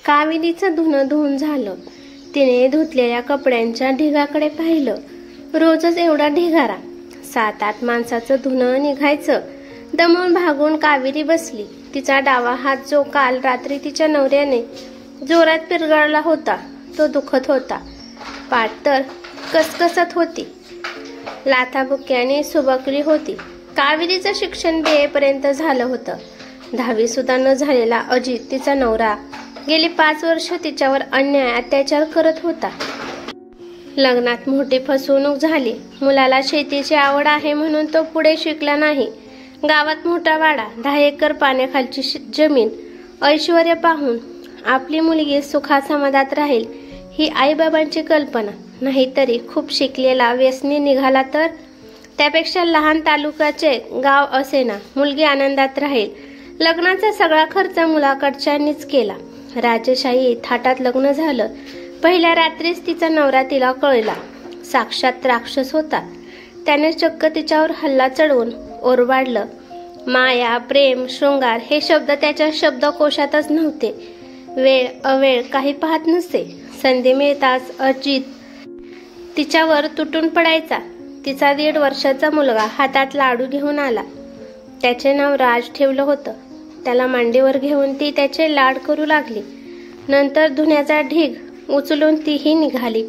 कावेरीचं धुणं धुवून झालं. तिने धुतलेल्या कपड्यांच्या ढिगाकडे पाहिलं. रोजच एवढा ढिगारा. 7-8 माणसाचं धुणं निघायचं. दमून भागून कावेरी बसली. तिचा डावा हात जो काल रात्री तिच्या नवऱ्याने जोरात पिरगाळला होता तो दुखत होता. पाठ तर कसकसत होती. लाथाबुक्याने सुबकली होती. कावेरीचं शिक्षण BA पर्यंत झालं होतं. 10वी सुद्धा न झालेला अजित, तिचा नवरा, गेली 5 वर्ष तिच्यावर अन्याय अत्याचार करत होता. लग्नात मोठी फसवणूक झाली. मुलाला शेतीची आवड आहे म्हणून तो पुढे शिकला नाही. गावात मोठा वाडा, 10 एकर पाण्याखालची जमीन, ऐश्वर्य पाहून आपली मुलगी सुखासमाधानात राहील ही आईबाबांची कल्पना. नाहीतरी खूप शिकलेला व्यसनी निघाला तर त्यापेक्षा लहान तालुक्याचे गाव असेना, मुलगी आनंदात राहील. लग्नाचा सगळा खर्च मुलाकडच्यांनीच केला. राजेशाही थाटात लग्न झालं. पहिल्या रात्रीच तिचा नवरा तिला कळला. साक्षात राक्षस होता. त्याने चक्क तिच्यावर हल्ला चढवून ओरबाडलं. माया, प्रेम, शृंगार हे शब्द त्याच्या शब्दकोशातच नव्हते. वेळ अवेळ काही पाहत नसे. संधी मिळताच अजित तिच्यावर तुटून पडायचा. तिचा 1.5 वर्षाचा मुलगा हातात लाडू घेऊन आला. त्याचे नाव राज ठेवलं होतं. त्याला मांडीवर घेऊन ती त्याचे लाड करू लागली. नंतर धुण्याचा ढीग उचलून तीही निघाली.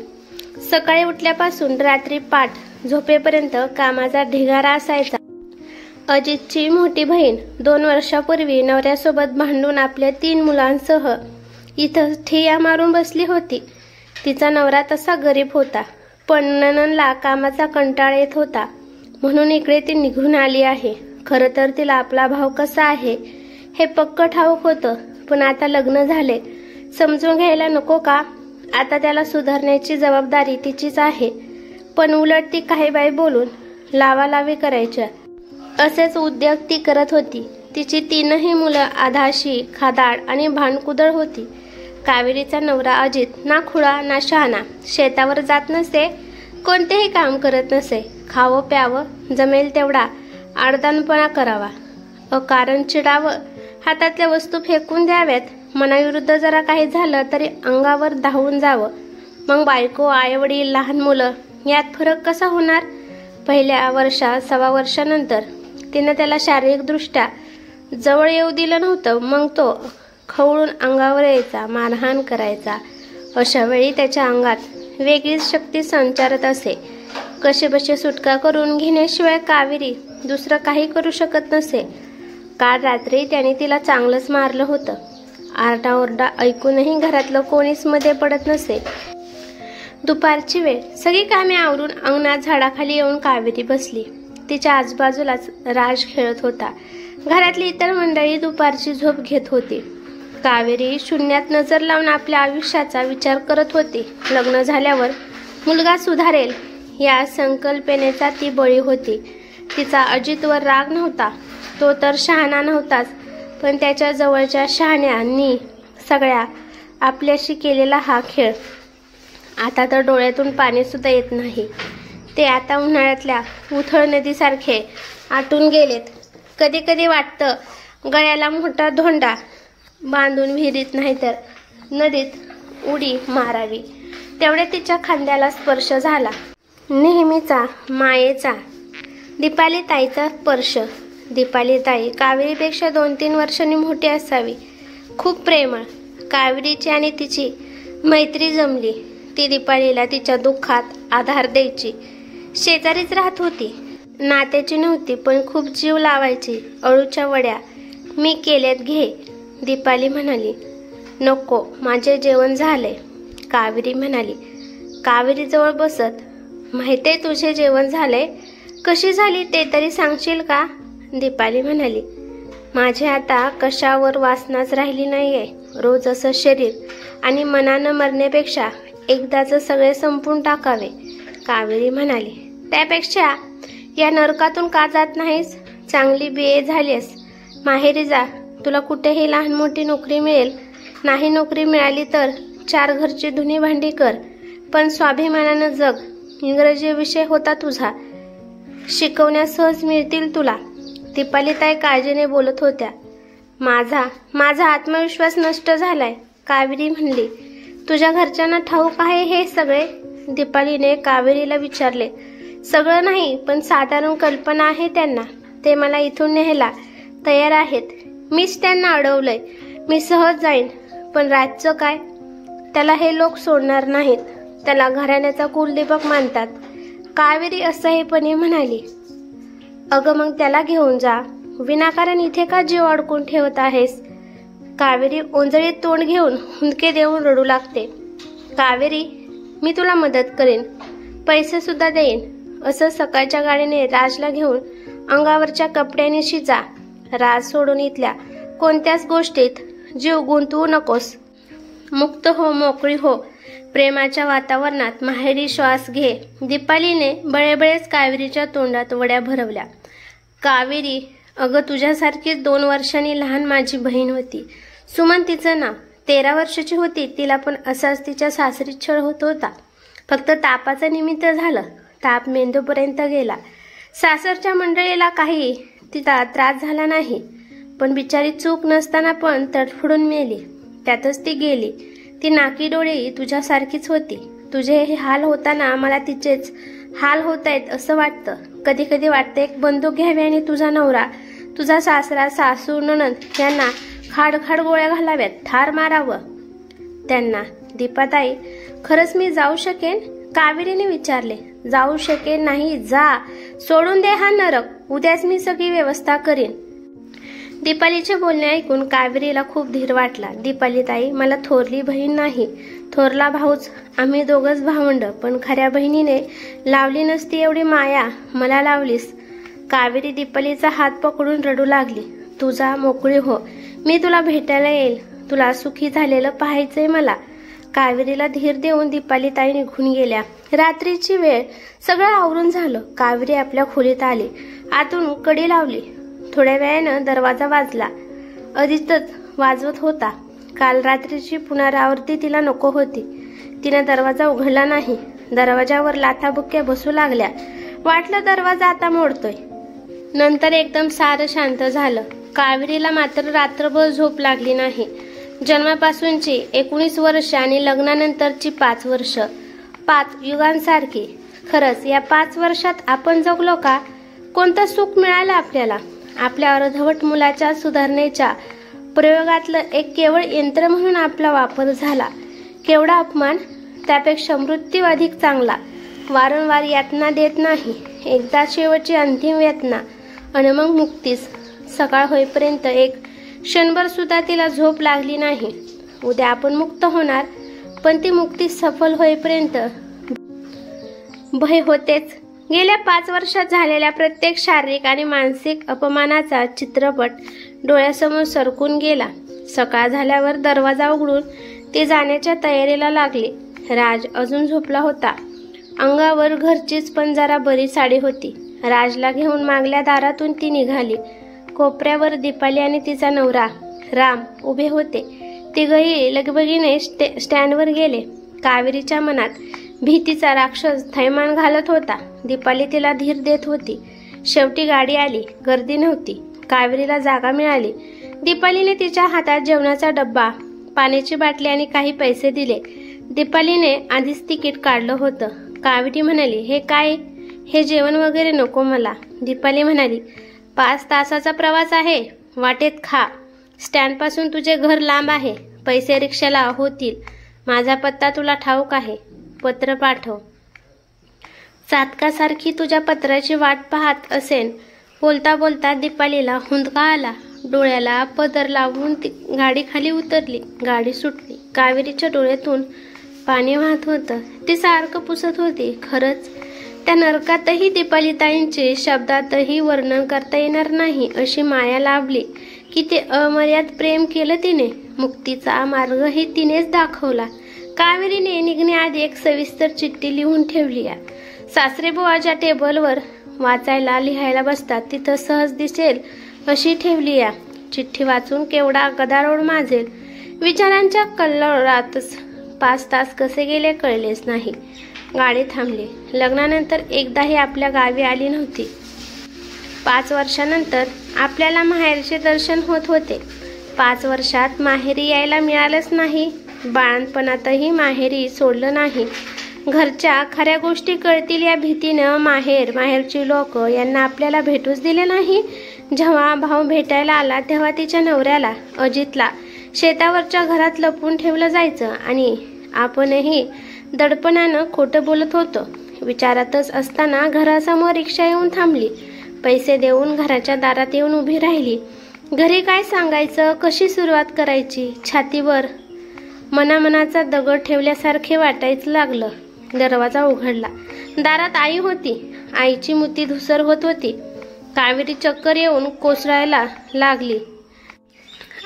सकाळी उठल्यापासून रात्री पाठ झोपेपर्यंत कामाचा ढिगारा असायचा. अजितची मोठी बहीण 2 वर्षापूर्वी नवऱ्यासोबत भांडून आपल्या 3 मुलांसह इथं ठिय्या मारून बसली होती. तिचा नवरा तसा गरीब होता, पण नणंदला कामाचा कंटाळा येत होता म्हणून इकडे ती निघून आली आहे. खरं तर तिला आपला भाव कसा आहे हे पक्क ठाऊक होतं, पण आता लग्न झाले, समजून घ्यायला नको का? आता त्याला सुधारण्याची जबाबदारी तिचीच आहे. पण उलट ती काही बाई बोलून लावालावी करायच्या. असेच उद्योग ती करत होती. तिची 3ही मुलं आधाशी, खादाड आणि भांडकुदळ होती. कावेरीचा नवरा अजित ना खुळा ना शहाणा. शेतावर जात नसे, कोणतेही काम करत नसे. खावं प्यावं, जमेल तेवढा आडदानपणा करावा, अकारण चिडावं, हातातल्या वस्तू फेकून द्याव्यात, मनाविरुद्ध जरा काही झालं तरी अंगावर धावून जावं. मग बायको, आईवडील, लहान मुलं यात फरक कसा होणार? पहिल्या वर्षात 1.25 वर्षानंतर तिनं त्याला शारीरिकदृष्ट्या जवळ येऊ दिलं नव्हतं. मग तो खवळून अंगावर यायचा, मारहाण करायचा. अशा वेळी त्याच्या अंगात वेगळीच शक्ती संचारत असे. कसेबसे सुटका करून घेण्याशिवाय कावेरी दुसरं काही करू शकत नसे. काल रात्री त्याने तिला चांगलंच मारलं होतं. आरडाओरडा ऐकूनही घरातलं कोणीच मध्ये पडत नसे. दुपारची वेळ. सगळी कामे आवरून अंगणात झाडाखाली येऊन कावेरी बसली. तिच्या आजूबाजूलाच राज खेळत होता. घरातली इतर मंडळी दुपारची झोप घेत होती. कावेरी शून्यात नजर लावून आपल्या आयुष्याचा विचार करत होती. लग्न झाल्यावर मुलगा सुधारेल या संकल्पनेचा ती बळी होती. तिचा अजितवर राग नव्हता. तो तर शहाणा नव्हताच, पण त्याच्या जवळच्या शहाण्यांनी सगळ्या आपल्याशी केलेला हा खेळ. आता तर डोळ्यातून पाणी सुद्धा येत नाही. ते आता उन्हाळ्यातल्या उथळ नदीसारखे आटून गेलेत. कधी कधी वाटतं गळ्याला मोठा धोंडा बांधून विहिरीत नाही तर नदीत उडी मारावी. तेवढ्या तिच्या खांद्याला स्पर्श झाला. नेहमीचा मायेचा, दीपालीताईचा स्पर्श. दीपालीताई कावेरीपेक्षा 2-3 वर्षांनी मोठी असावी. खूप प्रेमळ. कावेरीची आणि तिची मैत्री जमली. ती दीपालीला तिच्या दुःखात आधार द्यायची. शेजारीच राहत होती. नात्याची नव्हती, पण खूप जीव लावायची. अळूच्या वड्या मी केल्यात घे, दीपाली म्हणाली. नको, माझे जेवण झालंय, कावेरी म्हणाली. कावेरी जवळ बसत, माहितीये तुझे जेवण झालंय? कशी झाली ते तरी सांगशील का? दीपाली म्हणाली. माझे आता कशावर वासनाच राहिली नाहीये. रोज असं शरीर आणि मनानं मरण्यापेक्षा एकदाच सगळे संपून टाकावे, कावेरी म्हणाली. त्यापेक्षा या नरकातून का जात नाहीस? चांगली BA झालीस, माहेरी जा. तुला कुठेही लहान मोठी नोकरी मिळेल. नाही नोकरी मिळाली तर 4 घरची धुनी भांडी कर, पण स्वाभिमानानं जग. इंग्रजी विषय होता तुझा, शिकवण्या सहज मिळतील तुला. दीपालीताई काळजीने बोलत होत्या. माझा आत्मविश्वास नष्ट झालाय, कावेरी म्हणली, तुझ्या घरच्यांना ठाऊक आहे हे सगळे? दीपालीने कावेरीला विचारले. सगळं नाही, पण साधारण कल्पना आहे त्यांना. ते मला इथून न्यायला तयार आहेत. मीच त्यांना अडवलंय. मी सहज जाईन, पण राजचं काय? त्याला हे लोक सोडणार नाहीत. त्याला घराण्याचा कुलदीपक मानतात. कावेरी असह्यपणे म्हणाली. अगं मग त्याला घेऊन जा. विनाकारण इथे का जीव अडकून ठेवत आहेस? कावेरी ओंजळीत तोंड घेऊन हुंदके देऊन रडू लागते. कावेरी, मी तुला मदत करेन, पैसे सुद्धा देईन. असं सकाळच्या गाडीने राजला घेऊन अंगावरच्या कपड्यानिशी जा. राज सोडून इथल्या कोणत्याच गोष्टीत जीव गुंतवू नकोस. मुक्त हो, मोकळी हो. प्रेमाच्या वातावरणात माहेरी श्वास घे. दीपालीने बळेबळेच कावेरीच्या तोंडात वड्या भरवल्या. कावेरी, अगं तुझ्यासारखीच 2 वर्षांनी लहान माझी बहीण होती. सुमन तिचं नाव. 13 वर्षाची होती. तिला पण असाच तिच्या सासरी छळ होत होता. फक्त तापाचं निमित्त झालं. ताप मेंदूपर्यंत गेला. सासरच्या मंडळीला काही तिचा त्रास झाला नाही, पण बिचारी चूक नसताना पण तडफडून मेली. त्यातच ती गेली. ती नाकी डोळी तुझ्यासारखीच होती. तुझे हे हाल होताना मला तिचेच हाल होत आहेत असं वाटतं. कधी कधी वाटतं एक बंदूक घ्यावी आणि तुझा नवरा, तुझा सासरा, सासू, नणंद यांना खाड गोळ्या घालाव्यात. ठार मारावं त्यांना. दीपाताई, खरंच मी जाऊ शकेन? कावेरीने विचारले. जाऊ शकेन नाही, जा. सोडून दे हा नरक. उद्याच मी सगळी व्यवस्था करीन. दीपालीचे बोलणे ऐकून कावेरीला खूप धीर वाटला. दीपालीताई, मला थोरली बहीण नाही, थोरला भाऊच. आम्ही दोघंच भावंड. पण खऱ्या बहिणीने लावली नसती एवढी माया मला लावलीस. कावेरी दीपालीचा हात पकडून रडू लागली. तुझा मोकळी हो. मी तुला भेटायला येईल. तुला सुखी झालेलं पाहायचंय मला. कावेरीला धीर देऊन दीपालीताई निघून गेल्या. रात्रीची वेळ. सगळं आवरून झालं. कावेरी आपल्या खोलीत आली. आतून कडी लावली. थोड्या वेळानं दरवाजा वाजला. अदितच वाजवत होता. काल रात्रीची पुनरावृत्ती तिला नको होती. तिनं दरवाजा उघडला नाही. दरवाजावर लाथाबुक्क्या बसू लागल्या. वाटलं दरवाजा आता मोडतोय. नंतर एकदम सारं शांत झालं. कावेरीला मात्र रात्रभर झोप लागली नाही. जन्मापासूनची 19 वर्ष आणि लग्नानंतरची 5 वर्ष, 5 युगांसारखी. खरंच या 5 वर्षात आपण जगलो का? कोणतं सुख मिळालं आपल्याला? आपल्या अर्धवट मुलाच्या सुधारणेच्या प्रयोगातलं एक केवळ यंत्र म्हणून आपला वापर झाला. केवढा अपमान! त्यापेक्षा मृत्यू अधिक चांगला. वारंवार यातना देत नाही. एकदा शेवटची अंतिम यातना आणि मग मुक्तीच. सकाळ होईपर्यंत एक क्षणभर सुद्धा तिला झोप लागली नाही. उद्या आपण मुक्त होणार, पण ती मुक्ती सफल होईपर्यंत भय होतेच. गेल्या 5 वर्षात झालेल्या प्रत्येक शारीरिक आणि मानसिक अपमानाचा चित्रपट डोळ्यासमोर सरकून गेला. सकाळ झाल्यावर दरवाजा उघडून ती जाण्याच्या तयारीला लागली. राज अजून झोपला होता. अंगावर घरचीच पण जरा बरी साडी होती. राजला घेऊन मागल्या दारातून ती निघाली. कोपऱ्यावर दीपाली आणि तिचा नवरा राम उभे होते. तिघही लगबगीने स्टँडवर गेले. कावेरीच्या मनात भीतीचा राक्षस थैमान घालत होता. दीपाली तिला धीर देत होती. शेवटी गाडी आली. गर्दी नव्हती. कावेरीला जागा मिळाली. दीपालीने तिच्या हातात जेवणाचा डब्बा, पाण्याची बाटली आणि काही पैसे दिले. दीपालीने आधीच तिकीट काढलं होतं. कावेरी म्हणाली, हे काय? हे जेवण वगैरे नको मला. दीपाली म्हणाली, 5 तासाचा प्रवास आहे. वाटेत खा. स्टँडपासून तुझे घर लांब आहे. पैसे रिक्षाला होतील. माझा पत्ता तुला ठाऊक आहे. पत्र पाठव. चातकासारखी तुझ्या पत्राची वाट पाहत असेन. बोलता बोलता दीपालीला हुंदका आला. डोळ्याला पदर लावून ती गाडी खाली उतरली. गाडी सुटली. कावेरीच्या डोळ्यातून पाणी वाहत होतं. ती सारखं पुसत होती. खरंच त्या नरकातही दीपालीताईंचे शब्दातही वर्णन करता येणार नाही अशी माया लाभली की ते अमर्याद प्रेम केलं तिने. मुक्तीचा मार्गही तिनेच दाखवला. कावेरीने निघण्याआधी एक सविस्तर चिठ्ठी लिहून ठेवली. सासरेबुवा ज्या टेबलवर वाचायला लिहायला बसतात तिथं सहज दिसेल अशी ठेवली. चिठ्ठी वाचून केवढा गदारोळ माजेल. विचारांच्या कल्लोळातच 5 तास कसे गेले कळलेच नाही. गाडी थांबली. लग्नानंतर एकदाही आपल्या गावी आली नव्हती. 5 वर्षानंतर आपल्याला माहेरचे दर्शन होत होते. 5 वर्षात माहेरी यायला मिळालंच नाही. बाळणपणातही माहेरी सोडलं नाही. घरच्या खऱ्या गोष्टी कळतील या भीतीनं माहेरची लोक यांना आपल्याला भेटूच दिले नाही. जेव्हा भाऊ भेटायला आला तेव्हा तिच्या नवऱ्याला अजितला शेतावरच्या घरात लपवून ठेवलं जायचं आणि आपणही दडपणानं खोटं बोलत होतो. विचारातच असताना घरासमोर रिक्षा येऊन थांबली. पैसे देऊन घराच्या दारात येऊन उभी राहिली. घरी काय सांगायचं, कशी सुरुवात करायची, छातीवर मनामनाचा दगड ठेवल्यासारखे वाटायचं लागलं. दरवाजा उघडला. दारात आई होती. आईची मुठी धुसर होत होती. कावेरी चक्कर येऊन कोसळायला लागली.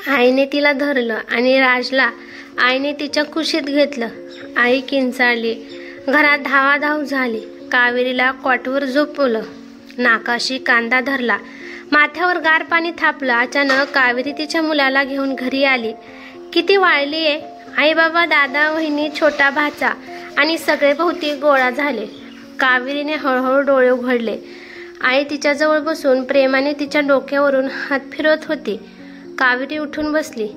आईने तिला धरलं आणि राजला आईने तिच्या कुशीत घेतलं. आई किंचाळली. घरात धावाधाव झाली. कावेरीला कॉटवर झोपवलं. नाकाशी कांदा धरला. माथ्यावर गार पाणी थापलं. अचानक कावेरी तिच्या मुलाला घेऊन घरी आली. किती वाळली आहे. आई बाबा, दादा, वहिनी, छोटा भाचा आणि सगळे भोवती गोळा झाले. कावेरीने हळूहळू डोळे उघडले. आई तिच्याजवळ बसून प्रेमाने तिच्या डोक्यावरून हात फिरवत होती. कावेरी उठून बसली.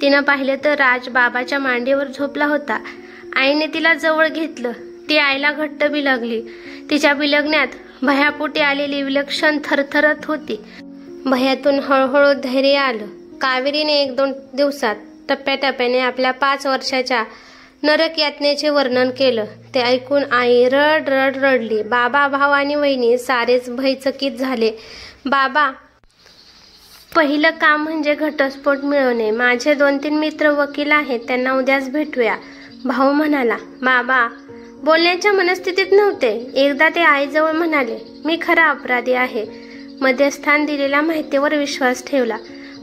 तिनं पाहिलं तर राज बाबाच्या मांडीवर झोपला होता. आईने तिला जवळ घेतलं. ती आईला घट्ट बिलगली. तिच्या बिलगण्यात भयापोटी आलेली विलक्षण थरथरत होती. भयातून हळूहळू धैर्य आलं. कावेरीने 1-2 दिवसात टप्प्याटप्प्याने आपल्या 5 वर्षाच्या नरक यातनेचे वर्णन केलं. ते ऐकून आई रड रड रडली. बाबा, भाऊ आणि वहिनी सारेच भयचकित झाले. बाबा, पहिलं काम म्हणजे घटस्फोट मिळवणे. माझे 2-3 मित्र वकील आहेत, त्यांना उद्याच भेटूया. भाऊ म्हणाला. बाबा बोलण्याच्या मनस्थितीत नव्हते. एकदा ते आईजवळ म्हणाले, मी खरा अपराधी आहे. मध्यस्थान दिलेल्या माहितीवर विश्वास ठेवला.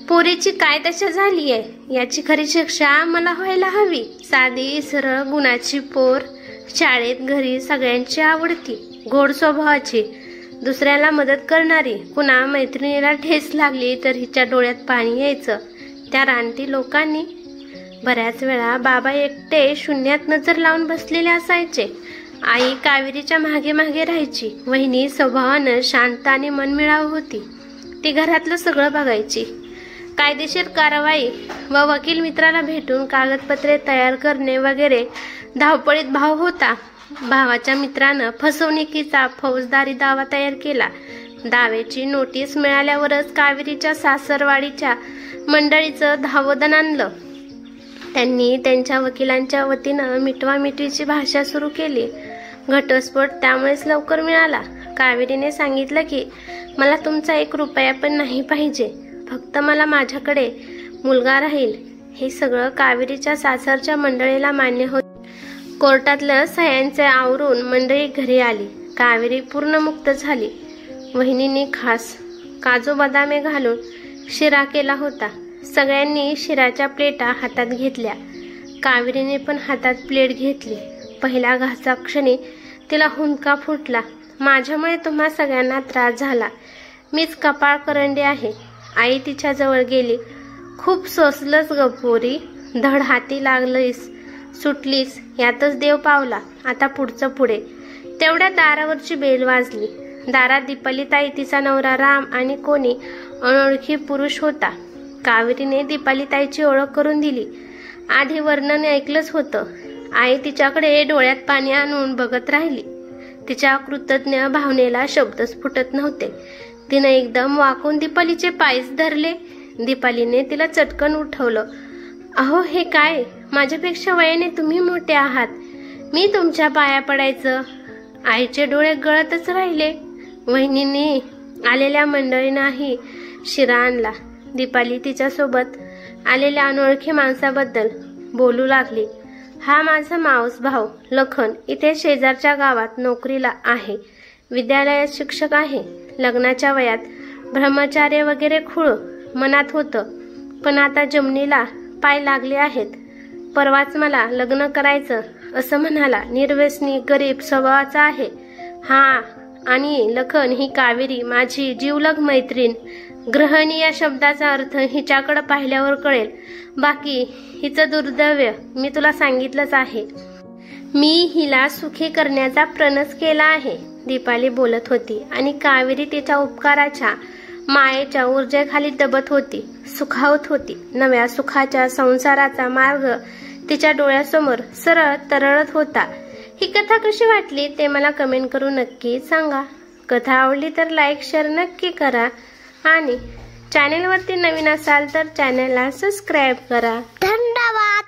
पोरीची काय दशा झालीये याची खरी शिक्षा मला व्हायला हवी. साधी सरळ गुणाची पोर, शाळेत घरी सगळ्यांची आवडती, गोड स्वभावाची, दुसऱ्याला मदत करणारी. कुणा मैत्रिणीला ठेस लागली तर हिच्या डोळ्यात पाणी यायचं. त्या रानटी लोकांनी बऱ्याच वेळा बाबा एकटे शून्यात नजर लावून बसलेले असायचे. आई कावेरीच्या मागे मागे राहायची. वहिनी स्वभावानं शांत आणि मनमिळाऊ होती. ती घरातलं सगळं बघायची. कायदेशीर कारवाई व वकील मित्राला भेटून कागदपत्रे तयार करणे वगैरे धावपळीत भाव होता. भावाच्या मित्रानं फसवणुकीचा फौजदारी दावा तयार केला. दाव्याची नोटीस मिळाल्यावरच कावेरीच्या सासरवाडीच्या मंडळीचं धावोदन आणलं. त्यांनी त्यांच्या वकिलांच्या वतीनं मिटवामिटवीची भाषा सुरू केली. घटस्फोट त्यामुळेच लवकर मिळाला. कावेरीने सांगितलं की मला तुमचा 1 रुपया पण नाही पाहिजे. फक्त मला माझ्याकडे मुलगा राहील. हे सगळं कावेरीच्या सासरच्या मंडळीला मान्य होते. कोर्टातलं सह्यांचे आवरून मंडळी घरी आली. कावेरी पूर्ण मुक्त झाली. वहिनींनी खास काजू बदामे घालून शिरा केला होता. सगळ्यांनी शिराच्या प्लेटा हातात घेतल्या. कावेरीने पण हातात प्लेट घेतली. पहिल्या घासाक्षणी तिला हुंदका फुटला. माझ्यामुळे तुम्हा सगळ्यांना त्रास झाला. मीच कपाळ करंडी आहे. आई तिच्या जवळ गेली. खूप सोसलंच ग पोरी. धड हाती लागलीस, सुटलीस यातच देव पावला. आता पुढचं पुढे. तेवढ्या दारावरची बेल वाजली. दारात दीपालीताई, तिचा नवरा राम आणि कोणी अनोळखी पुरुष होता. कावेरीने दीपालीताईची ओळख करून दिली. आधी वर्णन ऐकलंच होतं. आई तिच्याकडे डोळ्यात पाणी आणून बघत राहिली. तिच्या कृतज्ञ भावनेला शब्दच फुटत नव्हते. तिनं एकदम वाकून दीपालीचे पायच धरले. दीपालीने तिला चटकन उठवलं. अहो, हे काय? माझ्यापेक्षा वयाने तुम्ही मोठे आहात. मी तुमच्या पाया पडायचं. आईचे डोळे गळतच राहिले. वहिनींनी आलेल्या मंडळींनाही शिरा आणला. दीपाली तिच्यासोबत आलेल्या अनोळखी माणसाबद्दल बोलू लागली. हा माझा मावस भाऊ लखन इथे शेजारच्या गावात नोकरीला आहे. विद्यालयात शिक्षक आहे. लग्नाच्या वयात ब्रह्मचार्य वगैरे खूळ मनात होतं, पण आता जमिनीला पाय लागले आहेत. परवाच मला लग्न करायचं असं म्हणाला. निर्व्यसनी, गरीब स्वभावाचा आहे हा. आणि लखन ही कावेरी माझी जीवलग मैत्रीण. ग्रहणी या शब्दाचा अर्थ हिच्याकडे पाहिल्यावर कळेल. बाकी हिचं दुर्दैव मी तुला सांगितलंच आहे. मी हिला सुखी करण्याचा प्रणस केला आहे. दीपाली बोलत होती आणि कावेरी तिच्या उपकाराच्या मायेच्या ऊर्जेखाली दबत होती, सुखावत होती. नव्या सुखाच्या संसाराचा मार्ग तिच्या डोळ्यासमोर सरळ तरळत होता. ही कथा कशी वाटली ते मला कमेंट करून नक्की सांगा. कथा आवडली तर लाईक शेअर नक्की करा आणि चॅनेलवरती नवीन असाल तर चॅनेलला सबस्क्राईब करा. धन्यवाद.